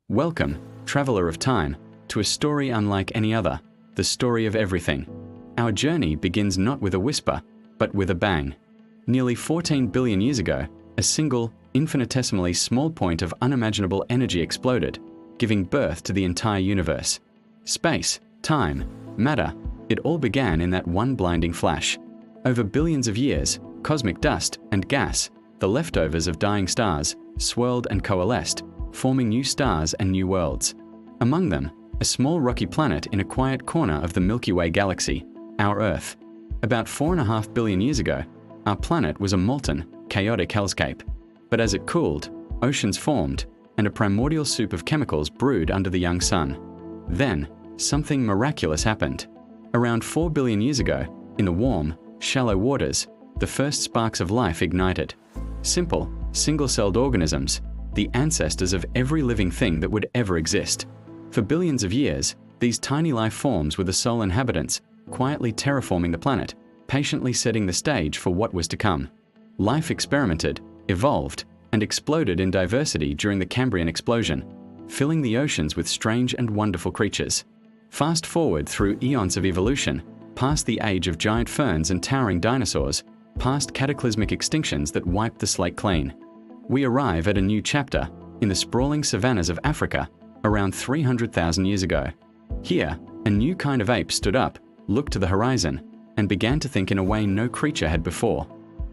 Welcome, traveler of time, to a story unlike any other, the story of everything. Our journey begins not with a whisper, but with a bang. Nearly 14 billion years ago, a single, infinitesimally small point of unimaginable energy exploded, giving birth to the entire universe. Space, time, matter, it all began in that one blinding flash. Over billions of years, cosmic dust and gas, the leftovers of dying stars, swirled and coalesced, forming new stars and new worlds. Among them, a small rocky planet in a quiet corner of the Milky Way galaxy, our Earth. About 4.5 billion years ago, our planet was a molten, chaotic hellscape. But as it cooled, oceans formed, and a primordial soup of chemicals brewed under the young sun. Then, something miraculous happened. Around 4 billion years ago, in the warm, shallow waters, the first sparks of life ignited. Simple, single-celled organisms, the ancestors of every living thing that would ever exist. For billions of years, these tiny life forms were the sole inhabitants, quietly terraforming the planet, patiently setting the stage for what was to come. Life experimented, evolved, and exploded in diversity during the Cambrian explosion, filling the oceans with strange and wonderful creatures. Fast forward through eons of evolution, past the age of giant ferns and towering dinosaurs, past cataclysmic extinctions that wiped the slate clean. We arrive at a new chapter in the sprawling savannas of Africa around 300,000 years ago. Here, a new kind of ape stood up, looked to the horizon, and began to think in a way no creature had before.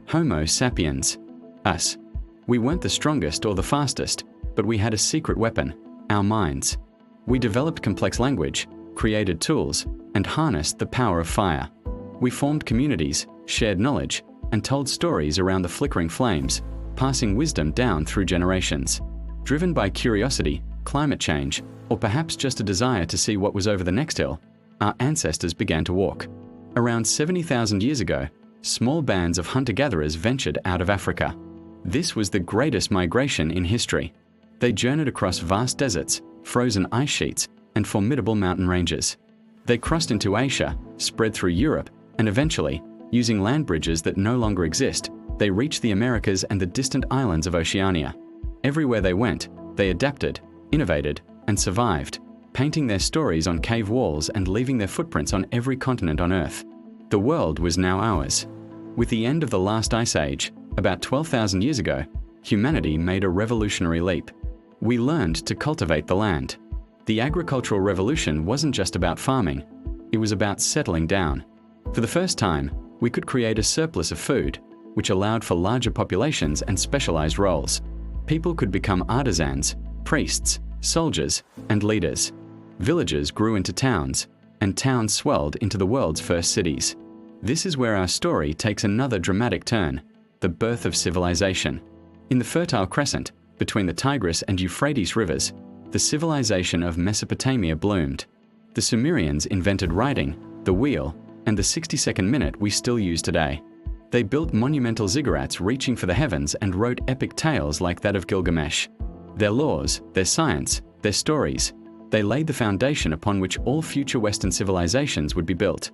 Homo sapiens. Us. We weren't the strongest or the fastest, but we had a secret weapon, our minds. We developed complex language, created tools, and harnessed the power of fire. We formed communities, shared knowledge, and told stories around the flickering flames, passing wisdom down through generations. Driven by curiosity, climate change, or perhaps just a desire to see what was over the next hill, our ancestors began to walk. Around 70,000 years ago, small bands of hunter-gatherers ventured out of Africa. This was the greatest migration in history. They journeyed across vast deserts, frozen ice sheets, and formidable mountain ranges. They crossed into Asia, spread through Europe, and eventually, using land bridges that no longer exist, they reached the Americas and the distant islands of Oceania. Everywhere they went, they adapted, innovated, and survived, painting their stories on cave walls and leaving their footprints on every continent on Earth. The world was now ours. With the end of the last ice age, about 12,000 years ago, humanity made a revolutionary leap. We learned to cultivate the land. The agricultural revolution wasn't just about farming, it was about settling down. For the first time, we could create a surplus of food, which allowed for larger populations and specialized roles. People could become artisans, priests, soldiers, and leaders. Villages grew into towns, and towns swelled into the world's first cities. This is where our story takes another dramatic turn, the birth of civilization. In the Fertile Crescent, between the Tigris and Euphrates rivers, the civilization of Mesopotamia bloomed. The Sumerians invented writing, the wheel, and the 60-second minute we still use today. They built monumental ziggurats reaching for the heavens and wrote epic tales like that of Gilgamesh. Their laws, their science, their stories, they laid the foundation upon which all future Western civilizations would be built.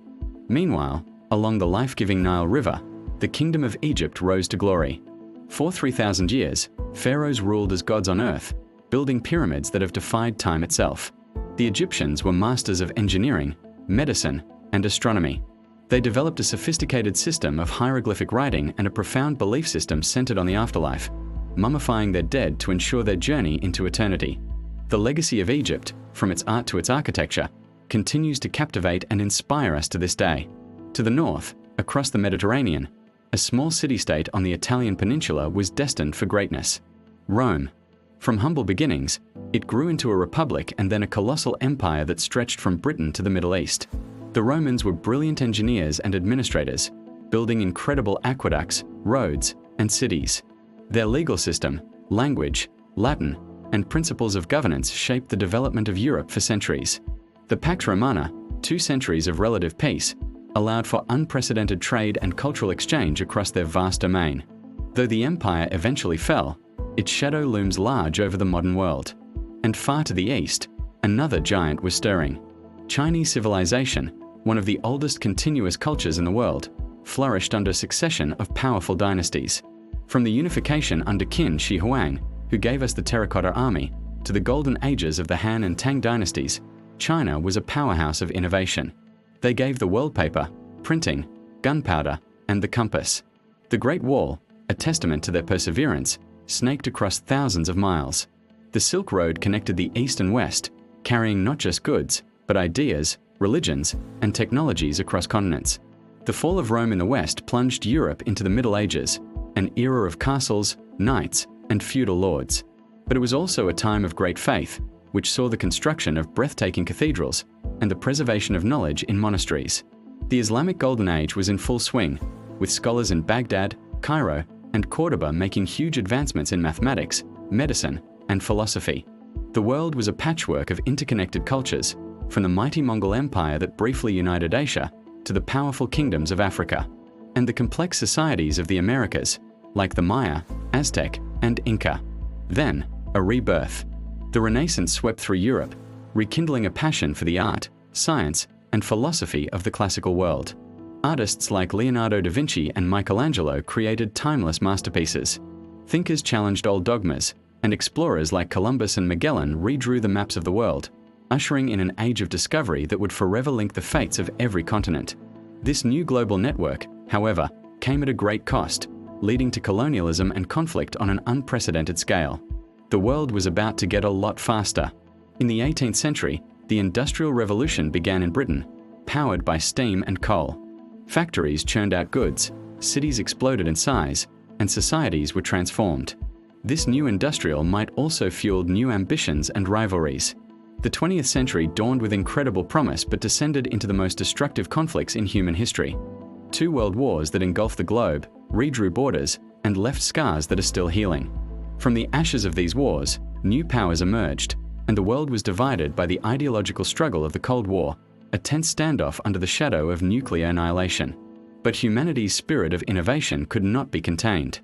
Meanwhile, along the life-giving Nile River, the kingdom of Egypt rose to glory. For 3,000 years, pharaohs ruled as gods on earth, building pyramids that have defied time itself. The Egyptians were masters of engineering, medicine, and astronomy. They developed a sophisticated system of hieroglyphic writing and a profound belief system centered on the afterlife, mummifying their dead to ensure their journey into eternity. The legacy of Egypt, from its art to its architecture, continues to captivate and inspire us to this day. To the north, across the Mediterranean, a small city-state on the Italian peninsula was destined for greatness. Rome. From humble beginnings, it grew into a republic and then a colossal empire that stretched from Britain to the Middle East. The Romans were brilliant engineers and administrators, building incredible aqueducts, roads, and cities. Their legal system, language, Latin, and principles of governance shaped the development of Europe for centuries. The Pax Romana, 2 centuries of relative peace, allowed for unprecedented trade and cultural exchange across their vast domain. Though the empire eventually fell, its shadow looms large over the modern world. And far to the east, another giant was stirring. Chinese civilization, one of the oldest continuous cultures in the world, flourished under a succession of powerful dynasties. From the unification under Qin Shi Huang, who gave us the Terracotta Army, to the golden ages of the Han and Tang dynasties, China was a powerhouse of innovation. They gave the world paper, printing, gunpowder, and the compass. The Great Wall, a testament to their perseverance, snaked across thousands of miles. The Silk Road connected the East and West, carrying not just goods, but ideas, religions, and technologies across continents. The fall of Rome in the West plunged Europe into the Middle Ages, an era of castles, knights, and feudal lords. But it was also a time of great faith, which saw the construction of breathtaking cathedrals and the preservation of knowledge in monasteries. The Islamic Golden Age was in full swing, with scholars in Baghdad, Cairo, and Cordoba making huge advancements in mathematics, medicine, and philosophy. The world was a patchwork of interconnected cultures, from the mighty Mongol Empire that briefly united Asia to the powerful kingdoms of Africa, and the complex societies of the Americas, like the Maya, Aztec, and Inca. Then, a rebirth. The Renaissance swept through Europe, rekindling a passion for the art, science, and philosophy of the classical world. Artists like Leonardo da Vinci and Michelangelo created timeless masterpieces. Thinkers challenged old dogmas, and explorers like Columbus and Magellan redrew the maps of the world, ushering in an age of discovery that would forever link the fates of every continent. This new global network, however, came at a great cost, leading to colonialism and conflict on an unprecedented scale. The world was about to get a lot faster. In the 18th century, the Industrial Revolution began in Britain, powered by steam and coal. Factories churned out goods, cities exploded in size, and societies were transformed. This new industrial might also fuel new ambitions and rivalries. The 20th century dawned with incredible promise but descended into the most destructive conflicts in human history. 2 world wars that engulfed the globe, redrew borders, and left scars that are still healing. From the ashes of these wars, new powers emerged, and the world was divided by the ideological struggle of the Cold War, a tense standoff under the shadow of nuclear annihilation. But humanity's spirit of innovation could not be contained.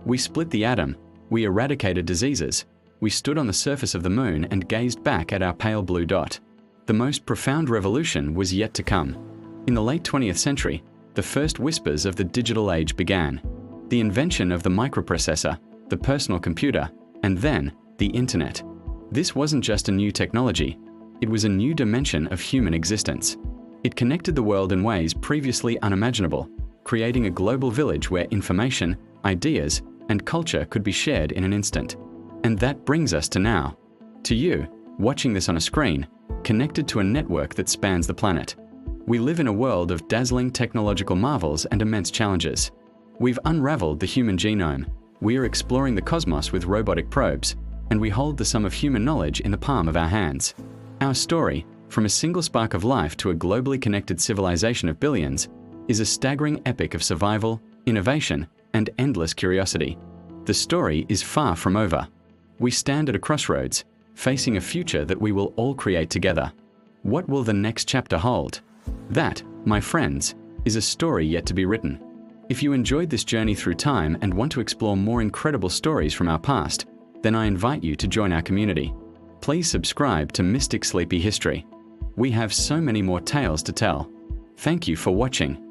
We split the atom, we eradicated diseases, we stood on the surface of the moon and gazed back at our pale blue dot. The most profound revolution was yet to come. In the late 20th century, the first whispers of the digital age began. The invention of the microprocessor, the personal computer, and then the internet. This wasn't just a new technology, it was a new dimension of human existence. It connected the world in ways previously unimaginable, creating a global village where information, ideas, and culture could be shared in an instant. And that brings us to now. To you, watching this on a screen, connected to a network that spans the planet. We live in a world of dazzling technological marvels and immense challenges. We've unraveled the human genome, we are exploring the cosmos with robotic probes, and we hold the sum of human knowledge in the palm of our hands. Our story, from a single spark of life to a globally connected civilization of billions, is a staggering epic of survival, innovation, and endless curiosity. The story is far from over. We stand at a crossroads, facing a future that we will all create together. What will the next chapter hold? That, my friends, is a story yet to be written. If you enjoyed this journey through time and want to explore more incredible stories from our past, then I invite you to join our community. Please subscribe to Mystic Sleepy History. We have so many more tales to tell. Thank you for watching.